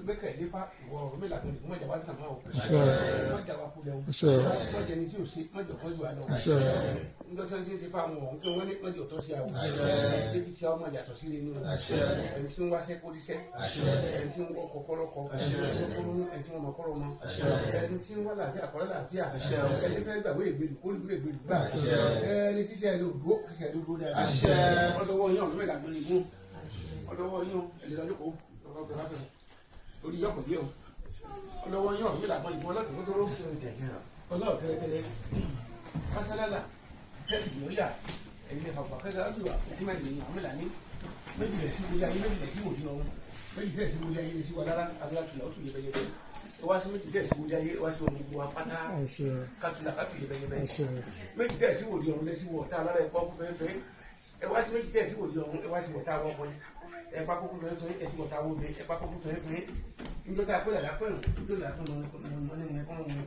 gbẹ́kẹ̀ léfa ìwọ ọ̀rọ̀ mẹ́la tó lè mọ̀ ìjàmbá tó máa wò mọ̀jà wa kúlẹ̀ o mọ̀jà ni tí o ṣe mọ̀jà kan ju àlọ́ ńdọ́tí wọn ti ṣe fáwọn ọ̀hún kí wọ́n ní mọ̀jà tó ṣe àwọn débi tí ọmọ yàtọ̀ sí nínú ẹni tí ń wáṣẹ́ kóríṣẹ́ ẹni tí ń wọ kọ́kọ́rọ́kọ́ ẹni tí wọ́n mọ kọ́rọ́ mọ́ ẹni tí ń wá làáfíà kọ́rọ́ làáfíà ẹni fẹ́ gbàgbé ìgbèlú kó ìgbèlú ìgbèlú gbà ẹni tí sẹ́yìn ló dúró sẹ́yìn ló dúró dáadáa ọdọwọ́ yín ọ̀rọ̀ mẹ́la gbélé mú ọdọwọ́ yín ẹ̀lẹ́dọ́jọ́kọ̀ ọ̀rọ̀ orí yọkọ̀ díẹ̀ o ọlọ́wọ́ yín ọ̀rọ̀ mi làgbọ́n ìbọn láti fún tó rọ́ sí ọlọ́ọ̀ tẹ́lẹ̀tẹ́lẹ̀ kásálálà tẹ́lẹ̀ ìgbìyànjá ẹ̀yìn ẹ̀fà pàpà kẹ́kẹ́ àdúrà òkú mẹ́rin ní àmìlà ní méjìlẹ̀ sí wọlé ayé méjìlẹ̀ sí wòdì ọ̀hún méjìlẹ̀ sí wọlé ayé sí wà lára adúlátùlà ó tún yẹ bẹ́yẹ bẹ́ẹ̀ wá sí méjìlẹ̀ sí wọlé ayé wá sí ohun gbogbo apáta kátùlà kátù yẹ bẹ́yẹ bẹ́ẹ̀ méjìlẹ̀ sí wòdì ọ̀hún lẹ́sí wọ̀ tá a lára ẹ̀kọ́ fẹ́fẹ́ ẹ wá sí méjìlẹ̀ sí wòdì ọ̀hún ẹ wá sí wọ̀ tá a wọ́ ọkùnrin ẹ̀pá kókó fẹ́ fún ẹ̀sìn bọ̀tà wo mi ẹ̀pá kókó fẹ́ fún nítorí àpẹẹrẹ lápẹ̀rù nítorí àfihàn ọ̀nà fún ọmọ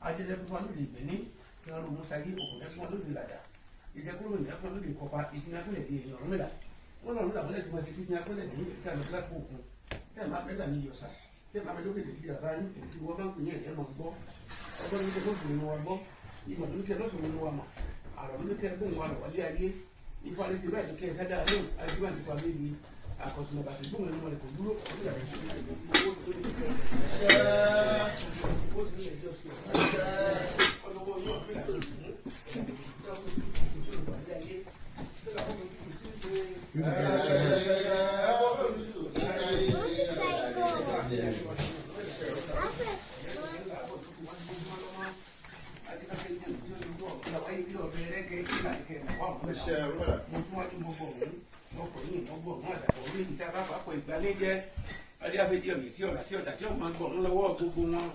ajẹ́jẹ́ fún lóde ìgbẹ́ ní kí wọ́n mú sáyé òkú fún lóde làdà ìjẹ́kúrò ní ẹ̀fọn lóde kọpa ìsinmi akúlẹ̀ di èèyàn ọ̀rùnmìlà wọ́n lọ́rùn làwọn ẹ̀sìn máa ṣe títí akúlẹ̀ ní ìka àmọ́tí òkun tẹ́ẹ̀ máa bẹ́ẹ̀ ní ìyọ̀sà tẹ́ẹ̀ máa bẹ́ẹ̀ lókè lè fi àbá ní èyí tí wọ́n bá ń pè ní ẹ̀yẹ́ mọ̀ gbọ́ ọgbọ́n ní kẹ́kọ̀ọ́ fún wa gbọ́ ìmọ̀ ní kẹ́kọ̀ọ́ fún wa mọ̀ àrọ̀ ní kẹ́kọ̀ọ́ fún wa lọ wálé ayé ìfọ̀lẹ́ ti bẹ́ẹ̀ ní kẹ́ sádà lóhùn àdúrà nípa bẹ́ẹ̀ àkọsílẹ̀ bàtí gbóhùn ẹni mọ̀lẹ́kọ̀ dúró ọ̀rọ̀ ìyàwó ìgbàlejẹ adéáfẹ́jì ọ̀yẹ́ tí ọ̀rà tí ọ̀tà tí wọ́n máa ń gbọ̀ ń lọ́wọ́ gbogbo wọn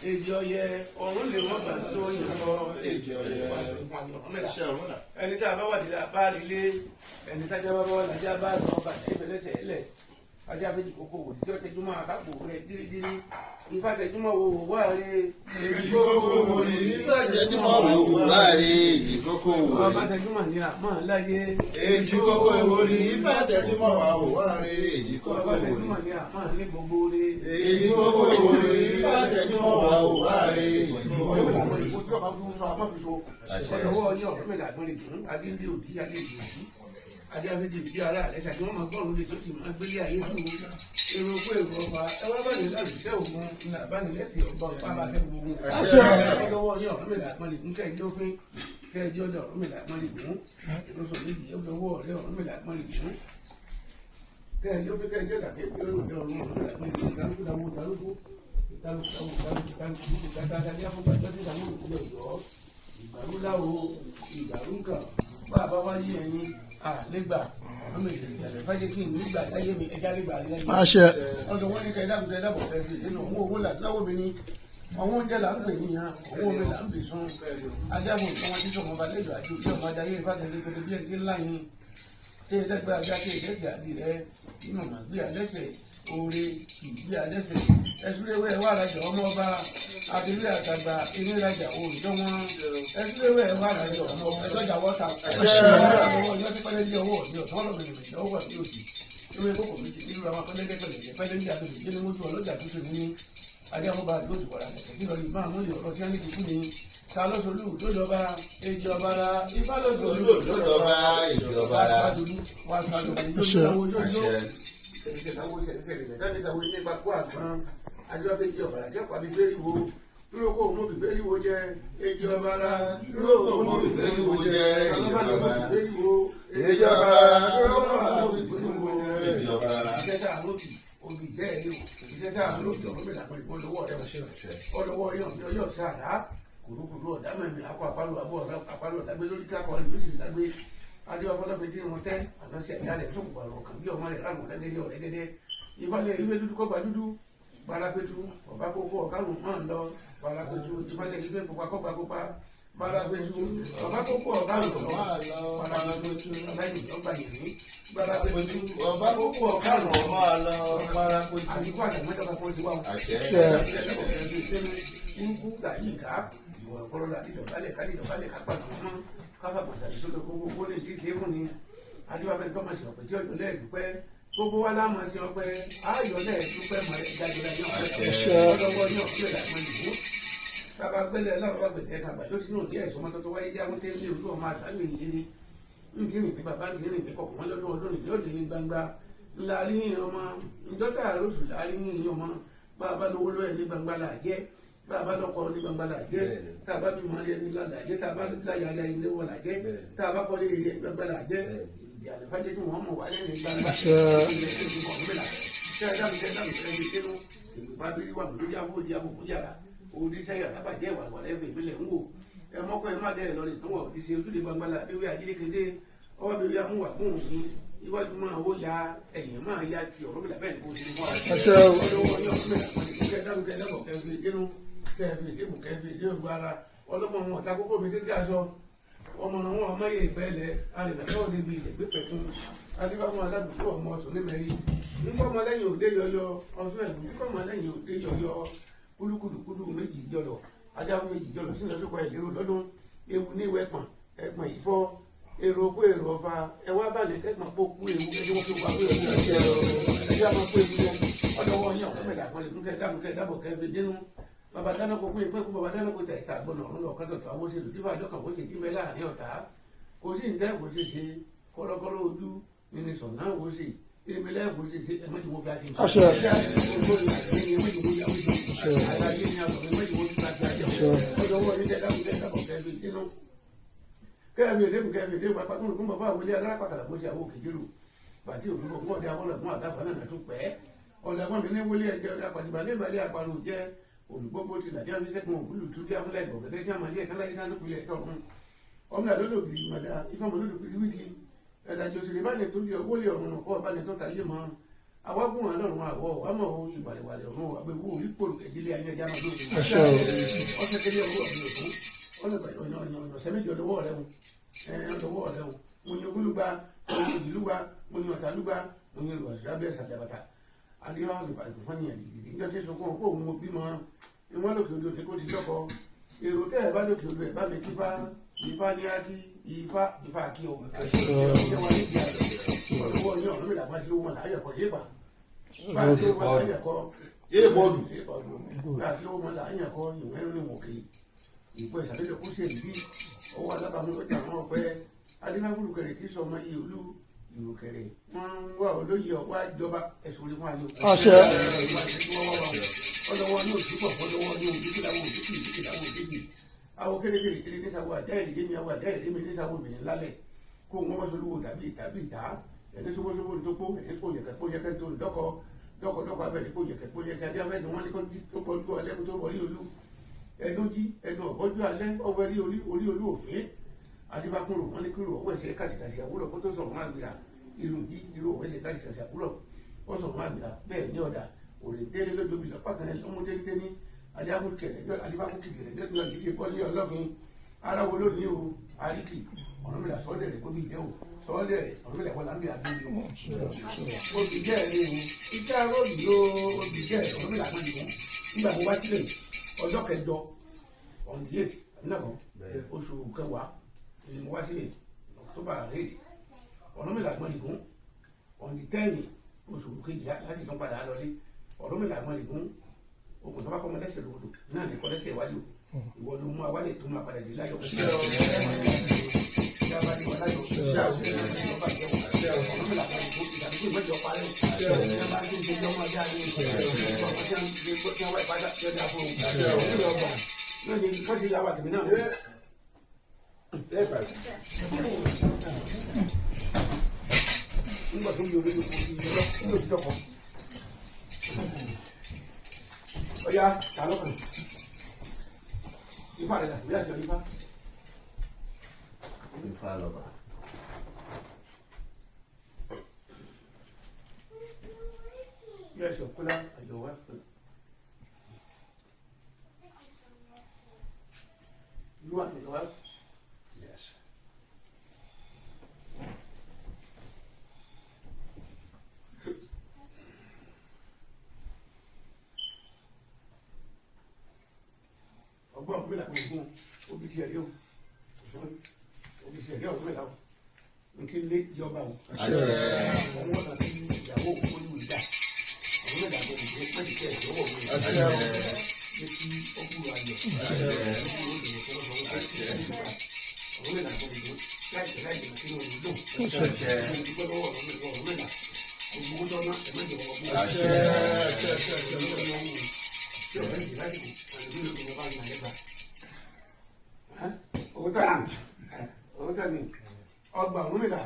èjì ọ̀yẹ́ ọ̀run lè wọ́n gbà tó yìí lọ èjì ọ̀yẹ́ ẹni tí a bá wà nílẹ̀ bá rí lé ẹni tí a bá wà lájà bá lọ bàtà ìfẹlẹsẹ̀ ẹlẹ̀ adéáfẹ́jì kókó wò tí ó tẹjú máa kápò rẹ̀ dírídírí ifá tẹjúmọ́ wo wá rí èjì kókó wò ní ifá tẹjúmọ́ wo wá rí èjì kókó wò ní ọba tẹjúmọ́ ní àmọ́ láyé èjì kókó wò ní ifá tẹjúmọ́ wo wá rí èjì kókó wò ní àmọ́ ní gbogbo rí èjì kókó wò ní ifá tẹjúmọ́ wo wá rí èjì kókó wò ní. ọ̀dọ́wọ́ yín ọ̀rọ̀ mẹ́ta àgbọ̀n lè dùn adíndé òdì adéjì òdì adéáfẹ́jì ìdí ara àlẹ́sà tí wọ́n máa gbọ́rùn lè tó ti máa gbélé ayé fún èrò pé èrò ọba ẹwà bá ní lálùsẹ́ ògùn ní àbánilẹ́sì ọba ọba bá fẹ́ gbogbo ọlọ́wọ́ yín ọ̀rọ̀ mẹ́ta àgbọ̀n lè dùn kẹ́ẹ̀jẹ́ òfin kẹ́ẹ̀jẹ́ ọ̀dọ̀ ọ̀rọ̀ mẹ́ta àgbọ̀n lè dùn lóṣù méjì ọlọ́wọ́ ọ̀rẹ́ ọ̀rọ̀ mẹ́ta àgbọ̀n lè dùn kẹ́ẹ̀jẹ́ òfin kẹ́ẹ̀jẹ́ ọ̀dà kẹ́ẹ̀jẹ́ ọ̀rọ̀ mẹ́ta àgbọ̀n lè dùn nígbà ọmọ ìṣẹ̀lẹ̀ fàyè kí n nígbà láyé mi ẹja nígbà láyé mi. ọdún wọn ní kẹdá mi kẹdá bọ̀ fẹ́ fi nínú owó owó làdáwọ̀ mi ní àwọn oúnjẹ là ń pè níyàn owó mi là ń bè sún ajábọ̀ nǹkan wọn ti sọ̀rọ̀ ọba lẹ́jọ́ àti òbí ọmọ adáyé ìfàtẹ̀lẹ́ pẹ̀lú bí ẹni tí ń láyìn tí ẹ dẹ́gbẹ́ ajá tí ìdẹ́sẹ̀ àdì rẹ inú màgbé alẹ́sẹ̀ oore ìgbé alẹ́sẹ̀ ẹ̀sùlẹ̀wẹ̀ wà lájọ ọmọ ọba abilé àtàgbà ìnirajà òòjọ́ wọn ẹ̀sùlẹ̀wẹ̀ wà lájọ ọmọ ẹ̀sọ́jà wọ́ta ọjọ́ tí pẹ́lẹ́ ní ọwọ́ ọ̀dẹ́ ọ̀tọ́ ọlọ́mọ ìrìnàjò ọwọ́ àti òsì ìwé kókò méjì nínú àwọn pẹ́lẹ́gẹ́pẹ̀lẹ́ pẹ́lẹ́ ní àtòlè jẹ́ ní mójú ọlọ́jà tó ṣe ní adé àwọn bá àdúgbò wàrà kẹ̀kẹ́ kí lọ́ọ́ ìbá àwọn ọ̀rọ̀ tí wọ́n ní kíkú ni ta lọ́sọ̀lù lójọba èjì ọba ra ifá lọ́sọ̀lù lójọba èjì ọba ra wà sàdùn dúró kó mú bìbẹ́ yíwo jẹ èjì ọba ra dúró kó mú bìbẹ́ yíwo jẹ èjì ọba ra èjì ọba ra dúró kó mú bìbẹ́ yíwo jẹ èjì ọba ra. ìṣẹ́ta àlóbì òbí jẹ́ ẹ̀rí o ìṣẹ́ta àlóbì ọ̀rọ̀ mẹ́ta pẹ̀lú ìpolówó ọ̀rẹ́ ọ̀dọ́wọ́ yọ̀ sáà kùrúkùrú ọ̀dá mẹ́rin akọ àpárò àbọ̀ àpárò ọ̀dàgbé lórí kákọ́ ìgbésí ìdágbé adéwàfọ́lọ́fẹ́ tí wọ́n tẹ́ àtọ́sí àjálẹ̀ tó kù àrọ̀ kan bí ọmọ rẹ̀ láàrùn lẹ́gẹ́dẹ́ ọ̀rẹ́gẹ́dẹ́ ìfọ̀lẹ́ ìwé dúdú kọ́gbà dúdú balapetu ọba kókó ọ̀kárùn máa ń lọ balapetu ìfọ̀lẹ́ ìwé pupa kọ́gbà pupa balapetu ọba kókó ọ̀kárùn máa ń lọ balapetu aláìní ọgbà yìí balapetu ọba kókó ọ̀kárùn máa lọ balapetu àdìgbò àtàmọ́jọ́ kan ti wá ikú gàyíká ìwọ̀n ọ̀pọ̀lọ́ láti dọ̀bálẹ̀ kápá kan mọ́ káfà pàṣẹ sódò gbogbo lè ti ṣe é fún ni adéwàfẹ́ tó máa ṣe ọ̀pẹ tí ọ̀yọ́ lẹ́ẹ̀dúpẹ́ gbogbo wa láàmú ẹsẹ̀ ọpẹ́ ayọ̀ lẹ́ẹ̀dúpẹ́ mọ̀ ẹ̀ jáde láyé ọ̀pẹ́ ọlọ́wọ́ ní ọ̀pẹ́ làwọn ìlú bàbá gbẹlẹ alábàbà gbẹlẹ ẹka àgbà ló ti náà díẹ̀ ìsọmọ tó wáyé jẹ àwọn tẹ́lẹ̀ olú ọmọ àṣàlù ìyẹnì ń ti rìn ní bàbá ń ti rìn ní kọkàn wọn lọ́dún ọdún yìí ó lè ní gbangba ńlá yíyan ọmọ ìjọta àròsù láàrin yíyan ọmọ bàbá lówó lọ́yẹ̀ ní gbangba là jẹ́ bàbá lọ́kọ ní gbangba là jẹ́ tàbá bímọ ayé ní là jẹ́ tàbá láyà ayé ní wọ́n là jẹ́ tàbá kọ́lé ilé gbangba là jẹ́ ìyàlẹ́fàjẹ́ tí wọ́n mọ̀ wálé ní gbangba odisẹ́ yàrá bàjẹ́ ìwà ìwà lẹ́fẹ̀ẹ́ ìpínlẹ̀ ń wò ẹ mọ́kọ́ ẹ má dẹ́ ẹ lọ rìn tó wọ̀ odisẹ́ ojúde gbangbala bí wíwá ajílékéde ọwọ́ bí wíwá múwà fún òun ní iwájú máa wó ya ẹ̀yìn máa ya ti ọ̀rọ̀ bí làbẹ́ ìbò ṣe wọ́n ọdún wọn ní ọ̀sùn mẹ́ta pọ̀lì kẹ́ dáhùn kẹ́ dábọ̀ kẹfì ìdínú kẹfì ìdíbò kẹfì ìdí ògbó ara ọlọ́mọ wọn ọ̀tá kókó mi títí aṣọ ọmọ náà wọn ọmọye ìpẹ́lẹ̀ arìnrìnàjò níbi ìlẹ̀gbẹ́ pẹ̀tún adébáfún aládùúgbò ọmọ ọ̀sùn ní mẹ́rin nígbà ọmọ lẹ́yìn òde yọyọ ọ̀sùn ẹ̀dùn nígbà ọmọ lẹ́yìn òde yọyọ kúlúkúlùkúlù méjì jọlọ ajáfún méjì jọlọ sínú ọsùnkọ ìlérò lọ́dún ewu ní ìwé ẹ̀pọ̀n ìfọ́ èrò kó èrò ọ̀fà ẹwà balẹ̀ kẹ́gbọ̀n pọ̀ kú ewu ẹjọ́ wọn fi wà pé ewu ẹjọ́ máa pé ewu yẹn ọ̀dọ́wọ́ yẹn ọ̀pọ̀ mẹ́ta àpọ̀lẹ̀ fún kẹ́ẹ̀dábọ̀ kẹ́ẹ̀fẹ́ dínú bàbá dáná kó pín ìpín kú bàbá dáná kó tẹ̀ ìta gbọ́nà ọ̀run lọ kọ́tọ̀ tó àwọn òṣèlú tí fàájọ́ kan kó sì ti mẹ́ láàrin ọ̀tá kò sí ìtẹ́ kò sì ṣe kọ́lọ́kọ́lọ́ ojú nínú sọ̀nà kò sì èmi lẹ́yìn kò sì ṣe ẹ̀mọ́jú mo fi àṣẹ kẹ́ẹ̀mí ìdẹ́kùn pápá tó ń kún bàbá àwọlé alápàkàlà bó ṣe àwọn òkèjúrò bàtí òfin kò wọ́n dé àwọn ọ̀gbọ́n àdáfà náà tó pẹ́ ọ̀lẹ́gbọ́n mi ní wọlé ẹjọ́ apàdìbà ní ìbàlẹ̀ àparò jẹ́ olùgbogbo ti làdí àwọn iṣẹ́ kan òkúlù tó dé afúnlẹ̀ ìgbọ̀ gẹ́gẹ́ tí a máa lé ẹ̀ka láyé sáà lókùlẹ̀ ẹ̀tọ́ ọ̀run ọmọ àlọ́lọ́ òbí màdà ìfọ̀mọ́ lódò wíti ẹ̀dàjọ́ sì lè bá lè tó lé owó lé ọ̀run kọ́ ọ̀bá lè tó tayé mọ́ awágùn àlọ́run àwọ̀ àmọ́ òun ìbàlẹ̀wàlẹ̀ ọ̀run àgbẹ̀wò orípò ìdílé ayé ẹja máa lóde ọ̀sẹ̀ kẹ́lẹ́ owó ọ̀gbìn ọ̀sẹ̀ méjì ọ̀dọ́wọ́ rẹ̀ ọ̀dọ́wọ́ rẹ̀ mo ní ogúnlúgba mo ní ìdílúgba mo ní ọ̀tàlúgba mo ní olùwàsílábẹ́ ṣàjàbàtà adéwà olùbàdàn fún yẹn gidi níjọ́ tí sọkún ọkọ òun bímọ ìwọ́n lókè odò ní kó ti dọ́kọ èrò tẹ́ ẹ̀ bá lókè odò ẹ̀ bá mi kí ifá ní ákí ifá kí o ṣe wọn ní ìdí àlọ́ ọ̀dọ́wọ́ ní ọ̀rọ̀ mìíràn bá ti lówó wọn láyẹ̀kọ́ yéèpà bá a ti lówó wọn láyẹ̀kọ́ yéèbọ̀dù bá a ti lówó wọn láyẹ̀kọ́ ìwẹ́rún ní wọ̀kì ìpò ìsàlẹ̀ kó ṣe ìbí ọwọ́ alábàámu ó jà wọn ọ̀pẹ adínáfúlù kẹrẹ kí sọ ọmọ yìí olú ìrùkẹrẹ wọn ń wá olóyè ọwọ́ ìjọba ẹ̀sùn orí fún ayé ọlọ́wọ́ ní òṣùpọ̀ ọlọ́wọ́ ní òṣùpọ̀ làwọn òṣùpọ̀ àwọn kérékèrè ní sáwọ́ àjá ìdí ní àwọn àjá ìdí mi ní sáwọ́ obìnrin lálẹ́ kó wọn wọ́n solúwo tàbí ìta ẹni sọ́wọ́sọ́wọ́ ní tó pọ̀ ẹni kó yẹ̀kẹ́ tó dọ́kọ̀ abẹ́rẹ́ kó yẹ̀kẹ́ adé abẹ́rẹ́ wọn ní kó pọ̀lú alẹ́ kó tó wọlé olú ẹnu jí ẹnu ọ̀bọ́jú alẹ́ ọwọ́ orí olú òfin adébákúrò wọn ní kúrò ọwọ́ ẹsẹ̀ kàṣìkàṣì àwúrọ̀ kó tó sọ̀rọ̀ máa gbìyà irú ọwọ́ ẹsẹ̀ kàṣìkàṣì àwúrọ̀ ó sọ̀rọ̀ máa gbìyà bẹ́ẹ̀ ní ọ̀dà òrèǹtẹ́lẹ́ lójoobi lọ́pàá kan ọmọ tẹ́lítẹ́ní adábùkẹ̀lẹ̀ alifákùkìlẹ̀ lẹ́tùnú àti ìṣe bọ́ọ̀lì ọlọ́fin aláwo lónìí o àríkì ọ̀nàmìlà sọ́ọ́dẹ̀ rẹ̀ kóbi ìdẹ́wò sọ́ọ́dẹ̀ rẹ̀ ọ̀nàmìlà wọ́n láńbẹ̀ àdúgbò obì jẹ́ ẹ̀rí ni iṣẹ́ aróòlù ló obì jẹ́ ọ̀nàmìlà kan nìkan nígbà mo wá sílẹ̀ ọjọ́ kẹjọ on the 8th nàbọ̀ oṣù kẹwàá ni mo wá sílẹ̀ October 8 ọ̀nàmìlà kan nìkan on the 10th oṣù kejìlá láti tún padà lọlé ọ̀nàmìlà kan nìkan okùn tó bá kọ́ ọmọ lẹ́sẹ̀ lòdò náà ní kọ́ lẹ́sẹ̀ iwájú ìwọ ló mú awálẹ̀ tó máa padà dé láyọ̀ nígbà tó yọ lórí ìjọkọ̀ ọ̀yá tàlọ́kàn ifá rẹ̀ dà bóyá jọ ifá. Ifá lọ́ba. Yẹ ṣe kúlá àjọwá kúlá. You want me to help? Yes. Ọgbọ́n mi làkùn ìgún obi ti ẹ̀rí o obi ti ẹ̀rí ọ̀gbọ́n ìlàwọ̀ tí ń lé yọba o. Àṣẹ. Àwọn ọ̀nà tí ìyàwó olú ìjà. Àwọn mẹ́ta tó ń gbé pẹ́ẹ́lí tẹ̀ lọ́wọ́ mi. Àṣẹ. Ní kí ó kúrò ayọ̀. Àṣẹ. Àwọn mẹ́ta tó ń gbé láìpẹ́ láìpẹ́ sínú ìlú. Àṣẹ. Ìgbẹ́ lọ́wọ́ ọ̀rọ̀ mẹ́ta. Gbogbo tó ná ẹ̀mẹ́jọ wọ̀ fún. Àṣẹ. Ọgbà ọ̀run mẹ́ta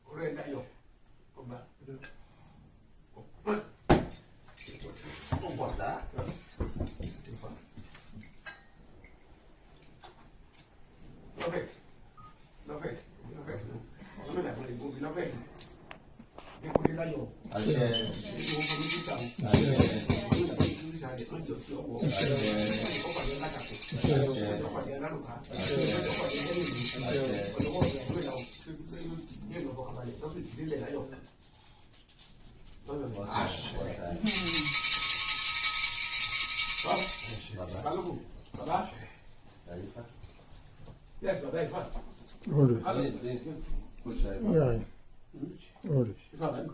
ọ̀rẹ́ ẹ̀dá yọ ọgbà Ọ̀gbọ̀dá. lọ́fẹ̀tì lọ́fẹ̀tì lọ́fẹ̀tì ọ̀run mẹ́ta fún ìgbòho lọ́fẹ̀tì ní kò dé láyọ̀ Àṣẹ. ní owó fún mi títà o Àṣẹ. ọ̀run mẹ́ta fún ìgbòho ìṣàlẹ̀ ọ̀jọ̀ sí ọwọ́ ọ̀pàdé alákàtọ̀ ọ̀pàdé alárùkà ọ̀pàdé ẹlẹ́yìn ọ̀lọ́wọ́ ọ̀run mẹ́ta ní ẹ̀nà ọ̀fọ̀kànbalẹ̀ lọ́fẹ̀tì sílẹ̀ láyọ̀ Balógun, bàbá. Yes, bàbá Ifá. Olè. Yeah. Olè. Ifá bàbá.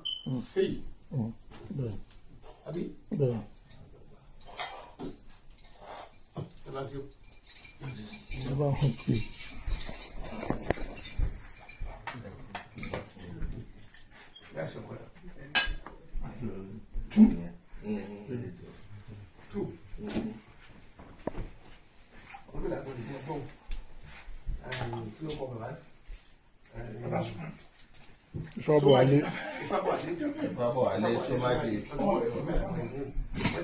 Séyì. Bẹ́ẹ̀ Àbí? bẹ́ẹ̀. Ẹ bá ń ṣe o. Ẹ bá wọn pè. Ẹ ṣe ọ̀pọ̀ rẹ̀. Two. Wọ́n bí làgbọ́n ìdí ọgbọ́n. Kí ló kọ bàbá? Bàbá sùn. Ìfọ̀bọ̀ alẹ́. Ifá bọ̀ àti Bábọ̀ alẹ́ tó má dé. wọ́n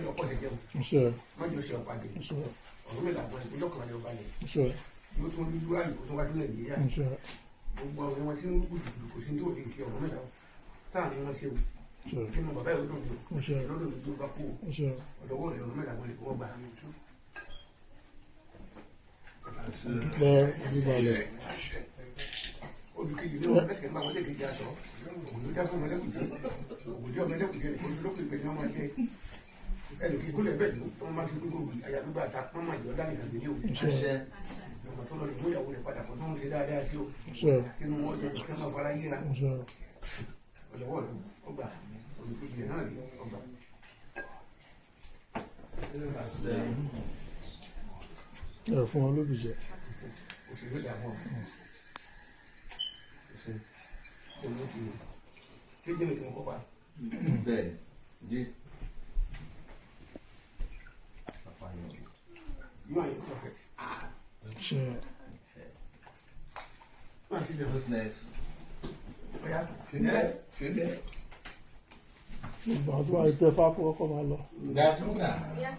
jọ ọ̀pọ̀ ṣe jẹun. Iṣẹ́ Wọ́n jọ ṣe ọ̀pá dé. iṣẹ́ Ọ̀run mẹ́ta gbọ́n ìpínlẹ̀ ọ̀kan lè balẹ̀. iṣẹ́ Yóò tún rí dúró àyè kó tó wá sí Nàìjíríà. iṣẹ́ Gbogbo àwọn ọmọ tí ń gbùdùgbùdù kò sí ní òde ìṣe ọ̀run mẹ́ta. Táà ní wọ́n ṣe o. iṣẹ́ Nínú bàbá ìlú dùn dùn. iṣẹ́ Lọ́dún ló bá kú. iṣẹ́. Ọ̀dọ́wọ́ ìlú ọ̀run mẹ́ta gbọ́n ìpínlẹ̀ gbà. Bẹ́ẹ̀ oníbalẹ̀. Olùkejì ní wọn ẹsẹ̀ ń bá wọn lékejì aṣọ. Òwúrọ̀ dá fún ọmọlẹ́kùnjẹ. Òwúrọ̀ ọmọlẹ́kùnjẹ olùdókòwò ìgbẹ́ ni wọ́n máa jẹ. Ẹnìkejì kúlẹ̀ bẹ́ẹ̀ ló wọ́n máa fi gbogbo àyàdúgbò àta wọ́n máa jọ dání kan gbélé o. Àṣẹ. Ọmọ tó lọ lè mú ìyàwó rẹ̀ padà kó tó ń ṣe dáadáa sí o. Iṣẹ́ Kínú wọn jẹ kí wọ́n máa fara yíra. iṣẹ́. Ọ̀dọ́wọ́ ìlú ọgbà. Olùkejì rẹ̀ náà rí ọgbà. Ẹ fún wọn lóbi jẹ. Òṣèlú ìdààmú ọ̀hún. Olú ti tí jẹ́ mi kí wọ́n kópa. Bẹ́ẹ̀ dé. Papa yọ̀. You are perfect. Iṣẹ́ Wọ́n sì jẹ́ What's next? ọ̀yá. Fílẹ̀. ìgbà tó wà tẹ fáfọ ọkọ máa lọ. Jasmina.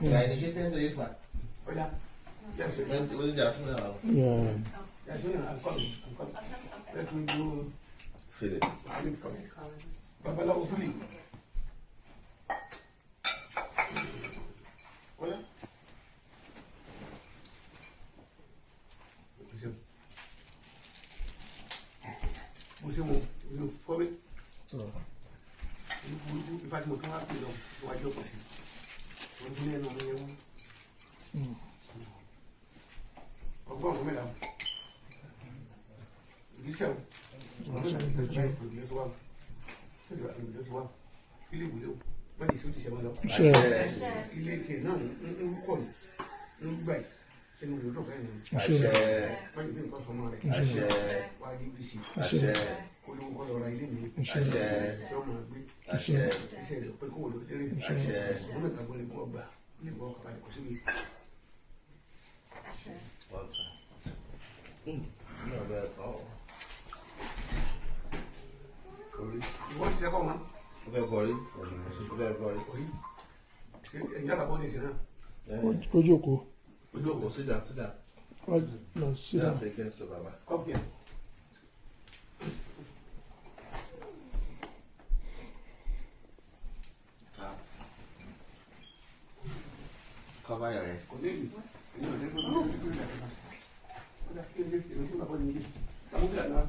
Ìgbà initiated to Ifa. Ọ̀yá. Yes, sir. When was Jasmina? Yeah. Yes, sir. I'm coming. I'm coming. Let me do. Philip. I'm coming. Babaláwo Fúlì. Ọ̀yá. Mo ṣe mo fọ́ mi. Ìfà tí mo tún wá pè lọ síwájú ọ̀pọ̀ sí. Mo tún ní ẹnu mi yẹn wọ́n. Ọgbọ́n ọ̀gbọ́n mẹ́ta. Ìgbésẹ̀ o. Ilé ìwúlé o. Wọ́n lè ṣe ojúṣe wọn lọ. Iṣẹ́ Ilé tiẹ̀ náà ń kọ̀ ní. Ń gbà yìí. Sínú ìlú ọ̀gá yẹn. Àṣẹ. Wọ́n lè fi nǹkan sọmọ rẹ̀. Àṣẹ. Wá rí bí sí. Àṣẹ. Olówó kọ́ lọ ra ilé mi. Àṣẹ. Ṣé ọmọ gbé? Àṣẹ. Iṣẹ́ rẹ̀ pé kó wò ló dérè. Àṣẹ. Wọ́n mẹ́ta gbọ́ lè bọ́ gbà. Ilé ìwọ ọkọ̀ balẹ̀ kò síbi. No, but oh. Orí. Ìwọ́n ti sẹ́kọ̀ wọn. Ó fẹ́ bọ̀rí. Ó fẹ́ bọ̀rí. Orí. Ṣé ẹ̀yin àbàbọ̀ ní ìsìn náà? kó jókòó. Ojú òkú sídà sídà. Wá lọ sí Sídà náà. sí against your baba. Come here. Cover your head. Kò ní ìlú. Ẹ̀yin ọ̀dẹ́ tó ní ìlú tó ní ìlú. Ó dá kí ẹgbẹ́ ìlú tó bàbá ní ilé. Káwọn bí àná.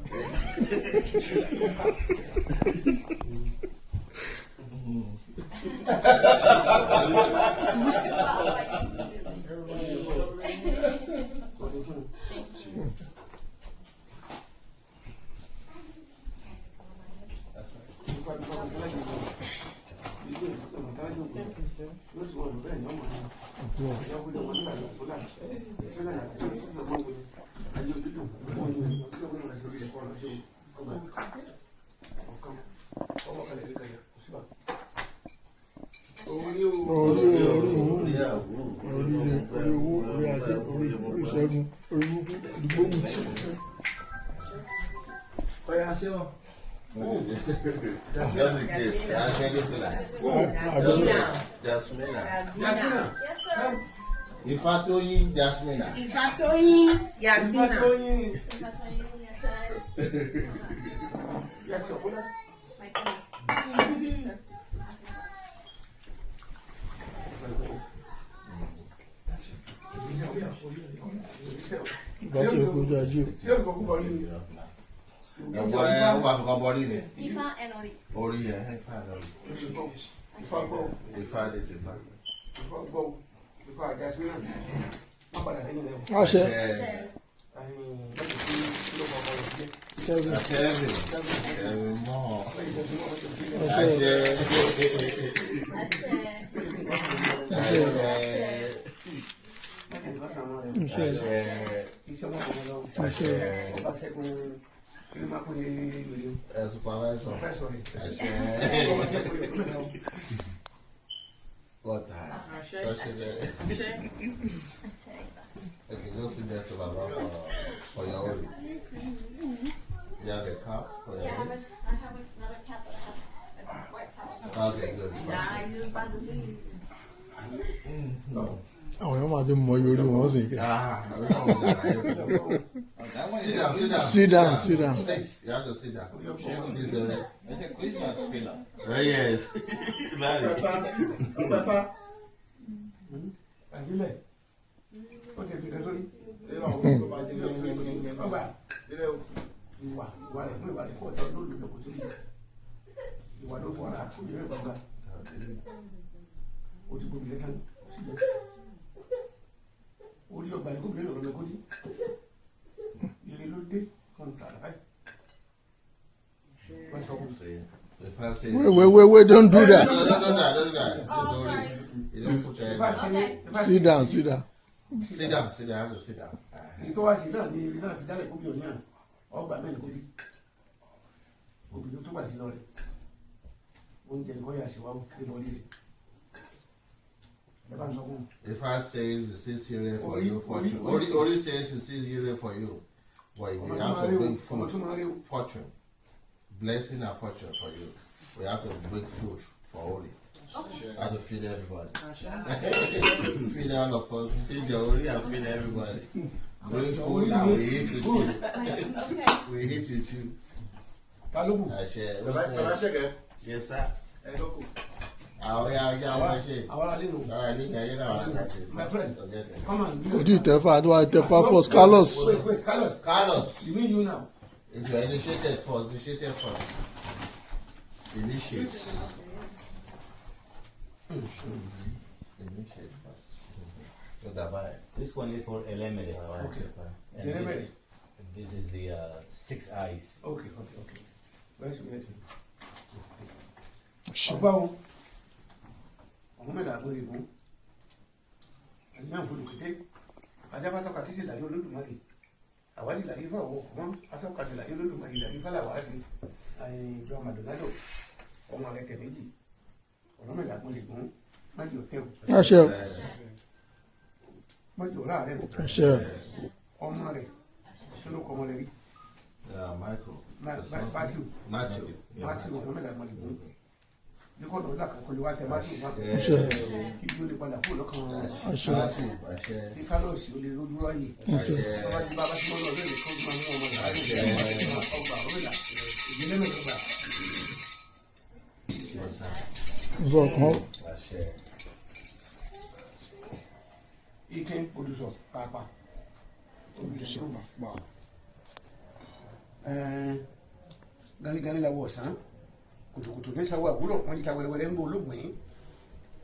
Just in case, I can't even like. Jasmina. Yes, sir. Ifatoyin Jasmina. Ifatoyin Yasmina. That's a good idea. And why I'm body there? Ifa and Ori. Ori, yeah, Ifa is Ifa. Àṣẹ. Kevin more. Àṣẹ. Supervisor. What time? Okay, go sit there so for your own. You have a cup for your own? I have another cup, but I have a white towel. Okay, good. Àwọn èèyàn máa ti mọ iye orí wọn sì kẹ́. Sit down. Sit down. Sit. You have to sit down. This is a Christmas filler. Oh, yes. Larry. Orí ọgbà ní gómìnà lọ́rọ̀ lẹ́kọ́ ní ilé ló dé fún ìtàlá báyìí. Wait, don't do that. No, don't do that. You don't put your head. Sit down. Sit down. I have to sit down. Ìtọ́ wá sí náà ní ilé náà fi dálẹ̀ gómìnà ní àná ọgbà mẹ́rin kó dé. Obìnrin tó wà sí lọ rẹ̀. Oúnjẹ nǹkan yà sí wá lé bọ́lí rẹ̀. If I says the 6 euro for you, fortune. Ori says the 6 euro for you. But you have to bring food, fortune, blessing and fortune for you. We have to bring food for Ori. Okay. I have to feed everybody. Feed all of us, feed your Ori and feed everybody. Bring food and we eat with you. We eat with you. I share. Yes, sir. Ojú ìtẹ́fà àdúrà ìtẹ́fà first Carlos. Carlos. You mean you now? If you are initiated first. Initiate first. So This one is for Elemele. Okay. And this is the 6 eyes. Okay. Where's your head? Ọba o, ọmọ mẹ́ta àgbọ̀n ìbò, ẹ̀yìn náà fòlù kété, ajábátọ́ka tí sì dàrí Olódùmarè, àwádìí ìlàrí fún àwọn ọkùnrin, atọ́ka ti dàrí Olódùmarè ìlàrí fàlàwà sí, ìjọ Màdònádò, ọmọ rẹ̀ tẹ̀ méjì, ọmọ mẹ́ta àgbọ̀n ìbò, májì òtẹ́ o. Àṣẹ. Májì òrà rẹ̀ o. Àṣẹ. Ọmọ rẹ̀ tó ló kọ ọmọ rẹ̀ rí. Matthew, ọmọ mẹ́ta àgbọ̀n ìbò. Ní kọ́ lọ́dún àkàkọ́ lè wá tẹ Matthew wá. Kí bí ó lè padà kúrò lọ́kàn wọn. Kí Kálọ̀sì ó lè rójú ráyè. Ọba tí bàbá tí wọ́n lọ lórí kọ́ máa mú ọmọ rẹ̀ láti ọgbà ọ̀rẹ́là ìdílé mẹ́tọ́gbà. Ike olùsọ pàápàá. Ganigani la wọ̀ ọ̀sán. Kùtùkùtù ní sáwọ́ àwúrọ̀ wọ́n jíta wẹ́lẹ́wẹ́lẹ́ ń bó olóògbé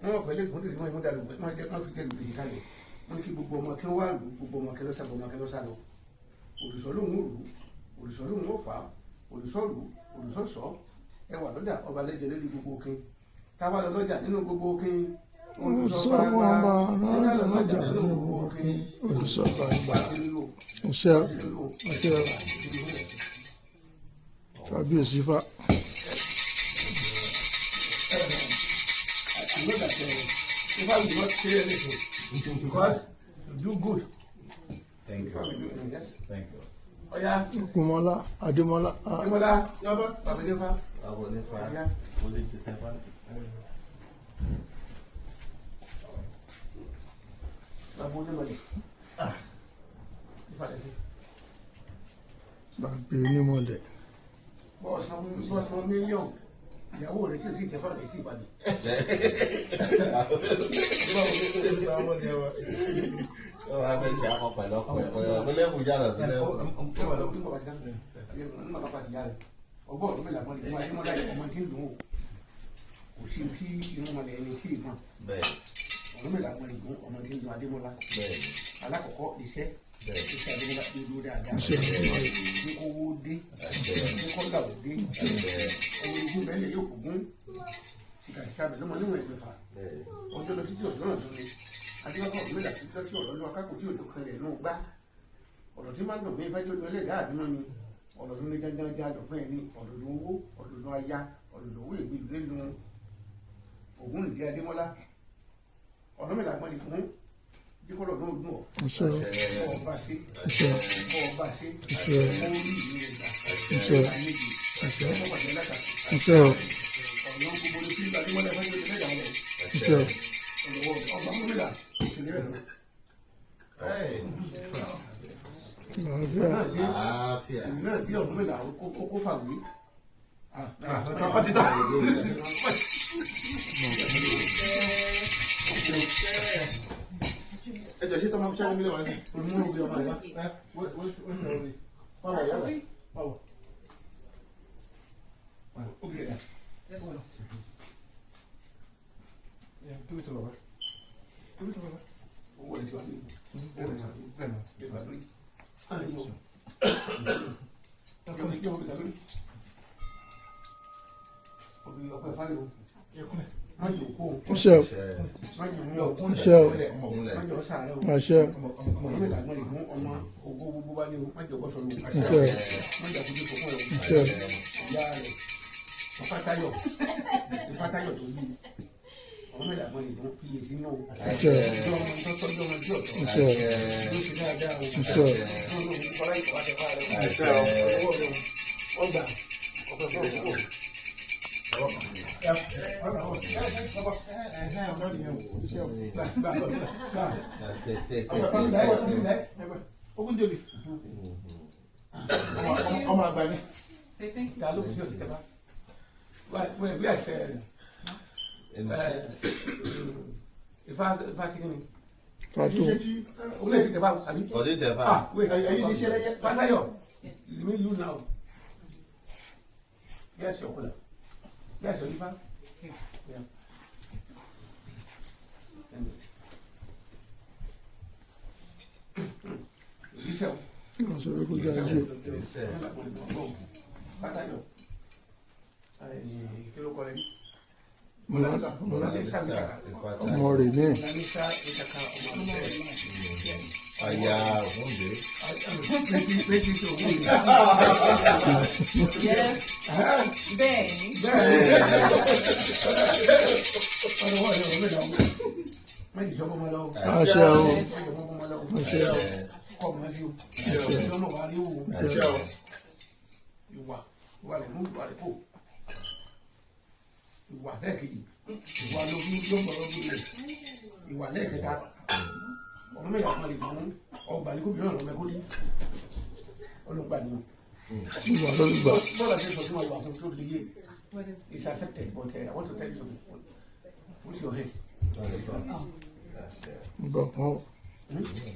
wọ́n pẹ̀lú ìgbọ́n tèmi wọ́n dà lùgbẹ́ wọ́n fi tẹ̀lù tèyí kalẹ̀ wọ́n ní kí gbogbo ọmọ kí wọ́n wá lù gbogbo ọmọ kí ló sá gbogbo ọmọ kí ló sá lọ òrùsọ lòun ò lù òrùsọ lòun ò fà òrùsọ lù òrùsọ sọ ẹ wà lọ́jà ọba lẹ́jẹ̀ lórí gbogbo òkè táwa lọ lọ́jà nínú gbogbo òkè olùsọ́gbà ọba náà lọ́jà nínú gbogbo òkè olùsọ́gbà ìgbà iṣẹ́ kábíyèsí fa. I know that if I will not say anything because you do good. Thank you. Yes. Thank you. Oh yeah. Kumola, Ademola. Ademola, Yoba, Babadefa. Babadefa. Yeah. Holy Tetefa. Babadefa. Ah. Gbàgbé onímọ̀lẹ̀. Bọ́ọ̀sán mílíọ̀nù. Ìyàwó rẹ̀ tí ò tí ì tẹ́fà rẹ̀ sí ìbàdí. Ó wá fẹ́ ṣe àmọ́ pẹ̀lú ọkọ̀ ẹ̀ kò lè mú jáde sílẹ̀. Ọgbọ́n ọdún mẹ́la mọ́lẹ̀ fún Adémọ́lá ọmọ tí ń dùn ó. Kò sí tí inú mọ́lẹ̀ ẹni tí ì mọ̀. Ọdún mẹ́la mọ́lẹ̀ gún ọmọ tí ń dùn Adémọ́lá. Alákọ̀ọ́kọ́ iṣẹ́ Adémọ́lá tó dúró dáadáa. Ní kó wó dé, ní kó gbà wó dé. Ẹni ojú bẹ́ẹ̀ lè yóò kó gún. Tìkàtìkà bẹ̀ lọ́mọ níwọ̀n ẹgbẹ̀fà. Ọjọ́ lọ títí ọ̀dọ́ náà tún ni. Adéwọ́pọ̀ ọdún mẹ́la tí ọ̀dọ́ lọ akáko tí òjò kan lẹ̀ náà gbá. Ọ̀dọ̀ tí má dùn mí fẹ́ jó ní ẹlẹ́dàá àbímọ ni. Ọ̀dọ̀ ní jájájá àjọ̀fún ẹni ọ̀dọ̀ owó ọ̀dọ̀ aya ọ̀dọ̀ owó ìgbìlú nínú Ògún ìdí Adémọ́lá ọ̀dọ̀ mẹ́ta gbọ́n nìkún díkọ́lọ̀ náà dùn ọ́ ọba sí ọba sí orí ìlú ẹ̀dá àlejò ọmọ bàjẹ́ láta ọ̀nà gbogbo ní kí Adémọ́lá fẹ́ gbé lẹ́yà rẹ̀ ọ̀dọ̀ ọba mọ́mílà ìṣẹ̀lẹ̀ rẹ̀ náà tí ọdún mẹ́ta kó fàwé. Ọtí tà. Ẹ jẹ́ ṣé tọ́ máa ń ṣẹ́gun mílíọ̀nù sí. Mú òbí ọmọ rẹ̀ wá. Báwo yá rẹ̀? Báwo? Ó bí ẹ̀dá. Kí ló tó lọ wá? Kí ló tó lọ wá? Owó ẹ̀ ti wá sí ìlú. Bẹ́ẹ̀ ni. Yes, your color. Yes, your liver. Yeah. Listen. Ọmọ rẹ̀ ní. Aya Ògúndé. Àṣẹ o. Ìwà lẹ́ẹ̀kejì, ìwà lógún ló ń bọ̀ lọ́dún rẹ̀, ìwà lẹ́ẹ̀kẹta, ọmọ mẹ́ta kan lè mú ọgbà ní kóbìnrin ọ̀rọ̀ mẹ́kórí ọlọ́gbà ni wọn. Ìwà lórí gbà. Bọ́ọ̀lù àti ìsọ̀tún wà fún tó lè yé it's accepted but I want to tell you something. What's your head? Ìgbà kan.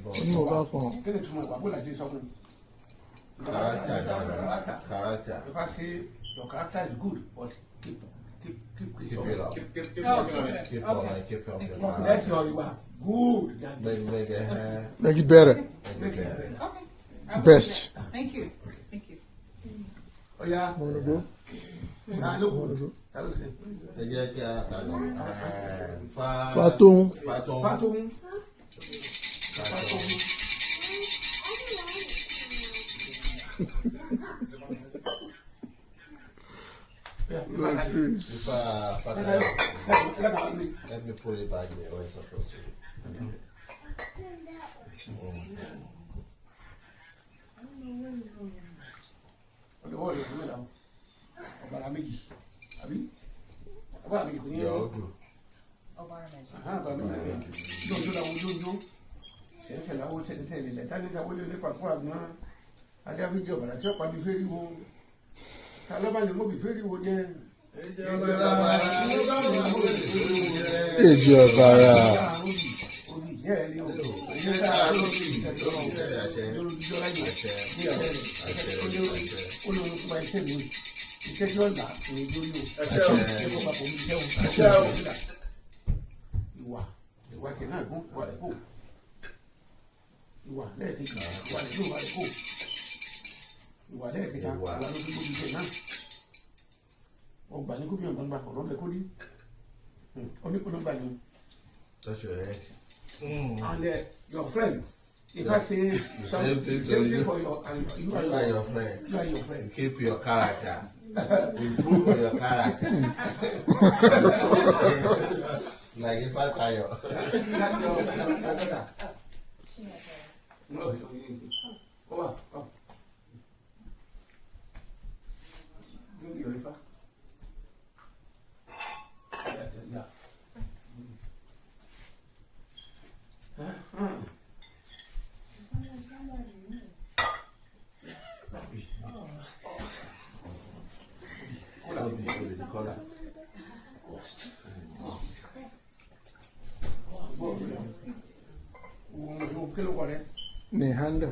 Onímọ̀ bá kan. Kí ni túmọ̀ ìwà bọ́ọ̀lù àti ìsọ̀tún? Character. If I say your character is good but keep it up. Keep up. That's your ìwà good. Make it better. Okay. Best. Thank you. Thank you. Oh yeah. Wanna go? Ẹ jẹ́ kí ara ta lọ. Fatung. Let me put it back there where it's supposed to be. Èjì ọ̀bàrà. Touch your head. And your friend, if I say something for your, you are your friend. You are your friend. Keep your character. Improve on your character. Like if I tell you. No, come on. Bring your river. Yeah. Nehanda.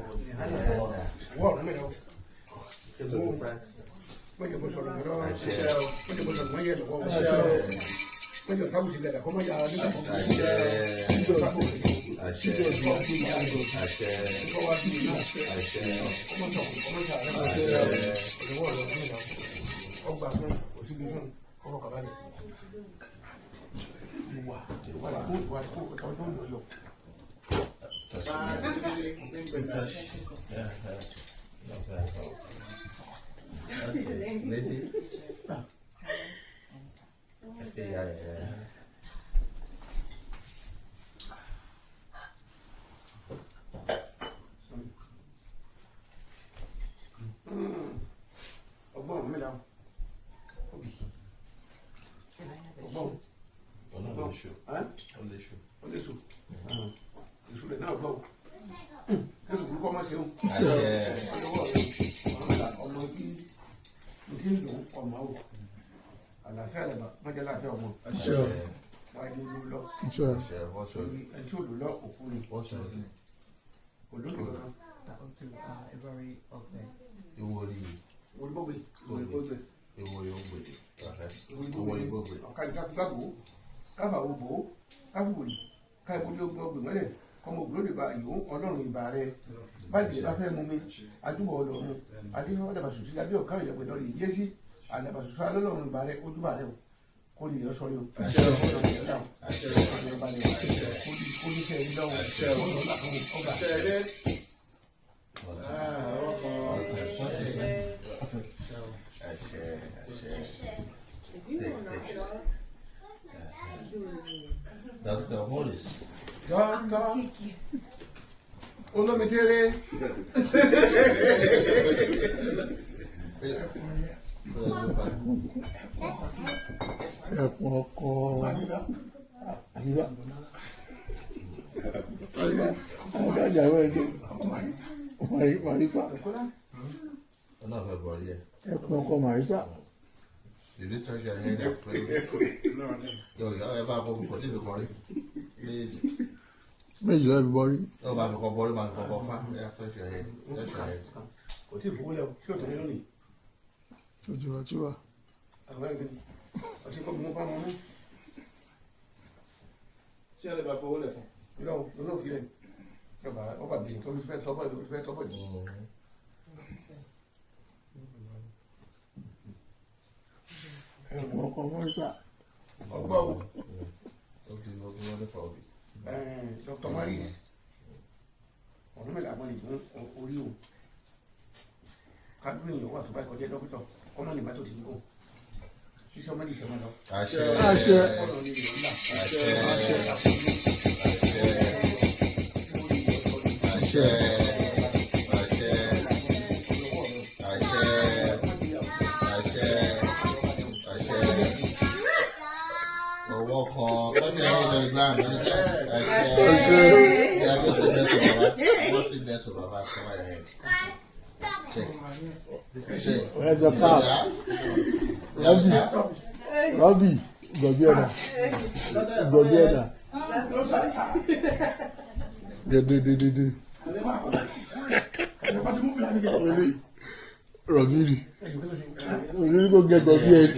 Ọmọ ògbólódé bá ìwọ Ọlọ́run ìbà rẹ báyìí bá fẹ́ mú mi adúbọ̀ Ọlọ́run adéhùn àdàbàṣùsí lábẹ́ ọ̀ká ìyàpẹ̀ lọ́rẹ̀ yé sí àdàbàṣùsí Ọlọ́run ìbà rẹ ojúbà rẹ kó lè yọ sọ yóò kó ní sẹ́ ẹ̀rí lọ́wọ́ kó lọ́ọ́ là fún ọgbà. Dr. Morris. Doctor, olómi tẹ́lẹ̀. Ẹ̀pọ̀ ọkọ̀ àríwá. Ọmọdé àjàwé ẹ̀dẹ́. Marisa. Ọ̀nà ọ̀fẹ́ bọ̀ rí ẹ̀. Ẹ̀pọ̀ ọkọ̀ Marisa. Did you touch your head and pray? Yo, y'all ever go for the body? Méjì lọ́ọ́ fi bọ́rí. No, but I'm going to go for touch your head. Touch your head. Kò tí ì fowó lẹ̀ o, ṣé o tẹ̀lé lónìí? Ojú wa. Àwọn ẹgbẹ́ ni, ọtí kọ́ mú bá wọn mú. Ṣé ẹ lè bá fowó lẹ̀ fún? Ìlọ́wọ́ ló náà fi lẹ̀. Ọba bìí tó fẹ́ tọ́bọ̀ jù. ọkọ̀ mọ́rísà. ọgbọ́ o Okay, no, no, no, no. Dr. Maris ọ̀run mẹ́lẹ̀ àwọn ìdùn orí o kádùn èèyàn wà tó bá kọjá dókítà ọmọ nìgbà tó ti ń gùn ṣíṣe ọmọdé ìṣẹ́mọ́ lọ. Àṣẹ. Àṣẹ. ọ̀rọ̀ ní ìlú ńlá Àṣẹ. Àṣẹ. Àṣẹ. Where's the cap? Robbie, Gobiena. Robbie, we go get Gobiena.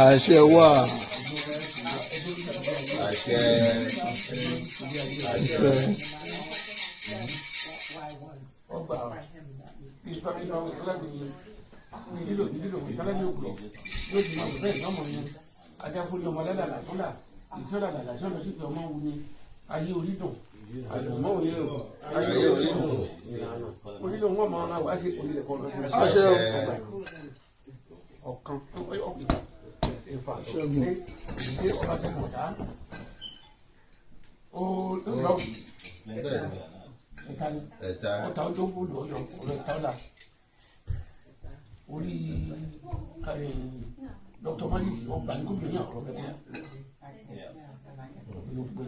Àṣẹ wà. ayé orí dùn àlùmọ́ òye o ayé orí dùn orí dùn wọ́n máa wá sí orílẹ̀ kan lọ sí Àṣẹ ọ̀kan ìfà ní ọba sẹ́kùn ọ̀tá ó lọ ẹ̀ta ọ̀tá ó tó ń bòlù ọ̀yọ́ ọ̀rọ̀ ẹ̀ta ọ̀la orí Dr. Maris ọgbà ní gómìnà ọ̀rọ̀ bẹ́tẹ̀.